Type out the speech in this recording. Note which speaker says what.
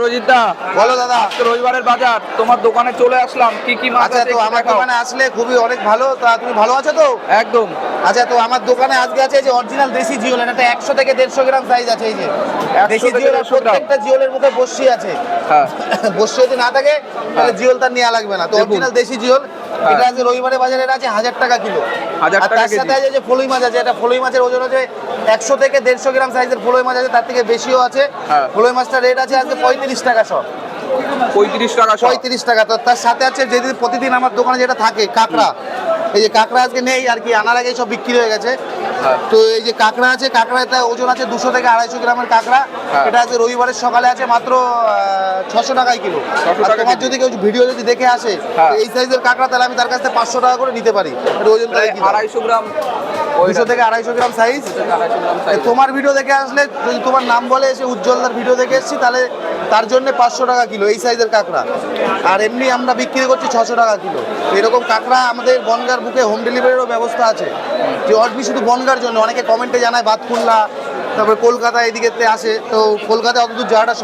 Speaker 1: রোজিত দা,
Speaker 2: বলো দাদা।
Speaker 1: আজকে রবিবারের বাজার, তোমার দোকানে চলে আসলাম। কি কি মাছ
Speaker 2: আচ্ছা,
Speaker 1: আছে
Speaker 2: তো
Speaker 1: একটু
Speaker 2: আমার
Speaker 1: দেখাও।
Speaker 2: দোকানে আসলে খুবই অনেক ভালো। তা তুমি ভালো আছো তো?
Speaker 1: একদম।
Speaker 2: আচ্ছা, তো আমার দোকানে আজকে আছে যে অরিজিনাল দেশি জিওল, এটা 100 থেকে 150 গ্রাম সাইজ আছে। এই যে
Speaker 1: 100
Speaker 2: দেশি
Speaker 1: থেকে
Speaker 2: জিওল,
Speaker 1: 150 গ্রাম।
Speaker 2: প্রত্যেকটা জিওলের মুখে বসি আছে।
Speaker 1: হ্যাঁ,
Speaker 2: বসি যদি না থাকে তাহলে জিওল তার নেওয়া লাগবে না। তো
Speaker 1: দেখুন।
Speaker 2: অরিজিনাল দেশি জিওল,
Speaker 1: হ্যাঁ।
Speaker 2: এটা আছে রবিবারে বাজারে আছে 1000 টাকা কিলো।
Speaker 1: 1000
Speaker 2: আর
Speaker 1: টাকা
Speaker 2: তার
Speaker 1: কেজি।
Speaker 2: সাথে আছে যে ফলুই মাছ আছে, এটা ফলুই মাছের ওজন আছে 100 থেকে 150 গ্রাম সাইজের ফলুই মাছ আছে, তার থেকে বেশিও আছে।
Speaker 1: হ্যাঁ।
Speaker 2: ফলুই মাছটা রেট আছে আজকে 35 টাকা সব।
Speaker 1: 35 টাকা সব।
Speaker 2: 35 টাকা। তো তার সাথে আছে যেদিন প্রতিদিন আমার দোকানে যেটা থাকে কাঁকড়া, এই যে কাঁকড়া আজকে নেই আর কি, আনার আগে সব বিক্রি হয়ে গেছে।
Speaker 1: হ্যাঁ।
Speaker 2: তো এই যে কাঁকড়া আছে, কাঁকড়াটা ওজন আছে 200 থেকে 250 গ্রামের কাঁকড়া।
Speaker 1: হ্যাঁ।
Speaker 2: এটা আছে রবিবারের সকালে আছে মাত্র 600 টাকায় কিলো।
Speaker 1: 600
Speaker 2: আর
Speaker 1: টাকা
Speaker 2: তোমার
Speaker 1: কেজি।
Speaker 2: যদি কেউ ভিডিও যদি দেখে আসে
Speaker 1: হ্যাঁ।
Speaker 2: তো এই সাইজের কাঁকড়া, তাহলে আমি তার কাছ থেকে 500 টাকা করে নিতে পারি। এটা ওজন
Speaker 1: প্রায়
Speaker 2: তাহলে কি দাম?
Speaker 1: 250 গ্রাম।
Speaker 2: 200 থেকে 250 গ্রাম সাইজ।
Speaker 1: 250 গ্রাম size।
Speaker 2: তোমার ভিডিও দেখে আসলে যদি তোমার নাম বলে এসে উজ্জ্বলদার ভিডিও দেখে এসেছি, তাহলে তার জন্য 500 টাকা কিলো এই সাইজের কাঁকড়া। আর এমনি আমরা বিক্রি করছি 600 টাকা কিলো। তো এরকম কাঁকড়া আমাদের বনগার বুকে হোম ডেলিভারিরও ব্যবস্থা আছে। যে অডবি শুধু বনগার জন্য, অনেকে কমেন্টে জানায় বাতকুল্লা, তারপরে কলকাতা এদিকে আসে, তো কলকাতায় অতদূর যাওয়াটা